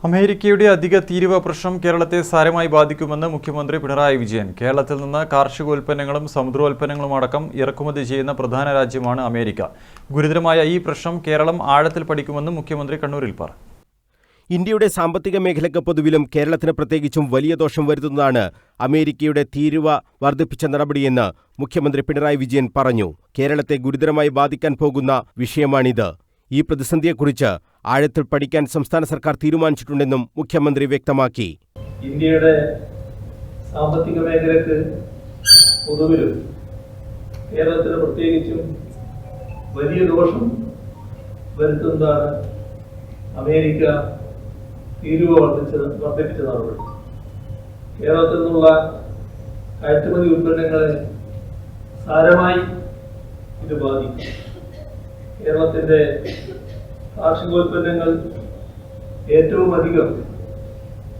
അമേരിക്കയുടെ അധിക തീരുവ പ്രശ്നം കേരളത്തെ സാരമായി ബാധിക്കുമെന്ന് മുഖ്യമന്ത്രി പിണറായി വിജയൻ. കേരളത്തിൽ നിന്ന് കാർഷികോൽപ്പന്നങ്ങളും സമുദ്രോൽപ്പന്നങ്ങളും അടക്കം ഇറക്കുമതി ചെയ്യുന്ന പ്രധാന രാജ്യമാണ് അമേരിക്ക. ഗുരുതരമായ ഈ പ്രശ്നം കേരളം ആഴത്തിൽ പഠിക്കുമെന്നും മുഖ്യമന്ത്രി കണ്ണൂരിൽ പറഞ്ഞു. ഇന്ത്യയുടെ സാമ്പത്തിക മേഖലയ്ക്ക് പൊതുവിലും കേരളത്തിന് പ്രത്യേകിച്ചും വലിയ ദോഷം വരുത്തുന്നതാണ് അമേരിക്കയുടെ തീരുവ വർദ്ധിപ്പിച്ച നടപടിയെന്ന് മുഖ്യമന്ത്രി പിണറായി വിജയൻ പറഞ്ഞു. കേരളത്തെ ഗുരുതരമായി ബാധിക്കാൻ പോകുന്ന വിഷയമാണിത്. ഈ പ്രതിസന്ധിയെക്കുറിച്ച് ആഴത്തിൽ പഠിക്കാൻ സംസ്ഥാന സർക്കാർ തീരുമാനിച്ചിട്ടുണ്ടെന്നും മുഖ്യമന്ത്രി വ്യക്തമാക്കി. ഇന്ത്യയുടെ സാമ്പത്തിക മേഖലയ്ക്ക് പൊതുവിലും കേരളത്തിന് പ്രത്യേകിച്ചും വലിയ ദോഷം വരുത്തുന്നതാണ് അമേരിക്ക തീരുവ വർദ്ധിപ്പിച്ച നടപടി. കേരളത്തിൽ നിന്നുള്ള കയറ്റുമതി ഉൽപ്പന്നങ്ങളെ സാരമായി ഇത് ബാധിക്കും. കേരളത്തിന്റെ കാർഷികോൽപ്പന്നങ്ങൾ ഏറ്റവും അധികം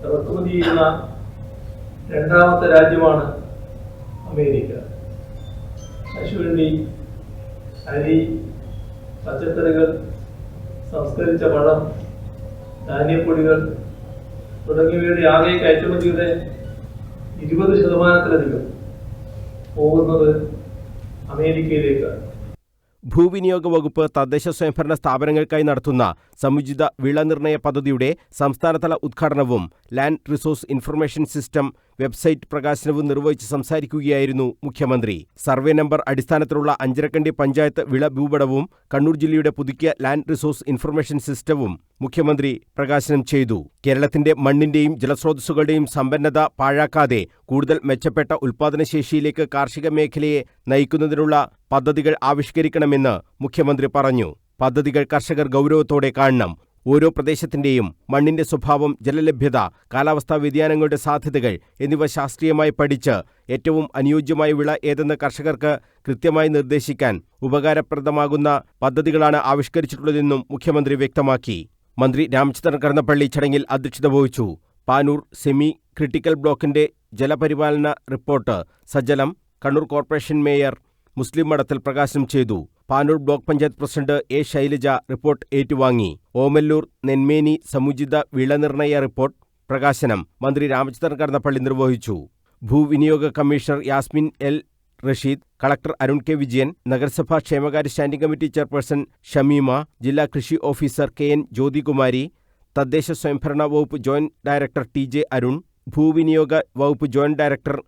ഇറക്കുമതി ചെയ്യുന്ന രണ്ടാമത്തെ രാജ്യമാണ് അമേരിക്ക. കശുവണ്ടി, അരി, പച്ചക്കറികൾ, സംസ്കരിച്ച പഴം, ധാന്യപ്പൊടികൾ തുടങ്ങിയവയുടെ ആകെ കയറ്റുമതിയുടെ 20% പോകുന്നത് അമേരിക്കയിലേക്കാണ്. ഭൂവിനിയോഗ വകുപ്പ് തദ്ദേശ സ്വയംഭരണ സ്ഥാപനങ്ങൾക്കായി നടത്തുന്ന സമുചിത വിള നിർണയ പദ്ധതിയുടെ സംസ്ഥാനതല ഉദ്ഘാടനവും land resource information system website പ്രകാശനവും നിർവഹിച്ച് സംസാരിക്കുകയായിരുന്നു മുഖ്യമന്ത്രി. സർവേ നമ്പർ അടിസ്ഥാനത്തിലുള്ള അഞ്ചരക്കണ്ടി പഞ്ചായത്ത് വിള ഭൂപടവും കണ്ണൂർ ജില്ലയുടെ പുതുക്കിയ ലാൻഡ് റിസോഴ്സ് ഇൻഫർമേഷൻ സിസ്റ്റവും മുഖ്യമന്ത്രി പ്രകാശനം ചെയ്തു. കേരളത്തിന്റെ മണ്ണിന്റെയും ജലസ്രോതസ്സുകളുടെയും സമ്പന്നത പാഴാക്കാതെ കൂടുതൽ മെച്ചപ്പെട്ട ഉൽപ്പാദനശേഷിയിലേക്ക് കാർഷിക മേഖലയെ നയിക്കുന്നതിനുള്ള പദ്ധതികൾ ആവിഷ്കരിക്കണമെന്ന് മുഖ്യമന്ത്രി പറഞ്ഞു. പദ്ധതികൾ കർഷകർ ഗൗരവത്തോടെ കാണണം. ഓരോ പ്രദേശത്തിന്റെയും മണ്ണിന്റെ സ്വഭാവം, ജലലഭ്യത, കാലാവസ്ഥാ വ്യതിയാനങ്ങളുടെ സാധ്യതകൾ എന്നിവ ശാസ്ത്രീയമായി പഠിച്ച് ഏറ്റവും അനുയോജ്യമായ വിള ഏതെന്ന് കർഷകർക്ക് കൃത്യമായി നിർദ്ദേശിക്കാൻ ഉപകാരപ്രദമാകുന്ന പദ്ധതികളാണ് ആവിഷ്കരിച്ചിട്ടുള്ളതെന്നും മുഖ്യമന്ത്രി വ്യക്തമാക്കി. മന്ത്രി രാമചന്ദ്രൻ കടന്നപ്പള്ളി ചടങ്ങിൽ അധ്യക്ഷത വഹിച്ചു. പാനൂർ സെമി ക്രിട്ടിക്കൽ ബ്ലോക്കിന്റെ ജലപരിപാലന report Sajalam Kannur corporation mayor Muslih Madathil പ്രകാശനം ചെയ്തു. Panoor block panchayat president A Shailaja report ഏറ്റുവാങ്ങി. ഓമല്ലൂർ നെന്മേനി സമുചിത വിളനിർണയ റിപ്പോർട്ട് പ്രകാശനം മന്ത്രി രാമചന്ദ്രൻ കടന്നപ്പള്ളി നിർവഹിച്ചു. ഭൂവിനിയോഗ commissioner Yasmin L Rasheed, collector Arun K Vijayan, നഗരസഭാ ക്ഷേമകാര്യ സ്റ്റാൻഡിംഗ് കമ്മിറ്റി ചെയർപേഴ്സൺ ഷമീമ, ജില്ലാ കൃഷി ഓഫീസർ കെ എൻ ജ്യോതികുമാരി, തദ്ദേശ സ്വയംഭരണ വകുപ്പ് joint director T J Arun, ഭൂവിനിയോഗ വകുപ്പ് ജോയിന്റ് ഡയറക്ടർ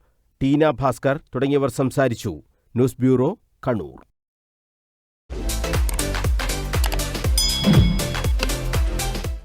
ടീന ഭാസ്കർ തുടങ്ങിയവർ സംസാരിച്ചു. News bureau, Kannur.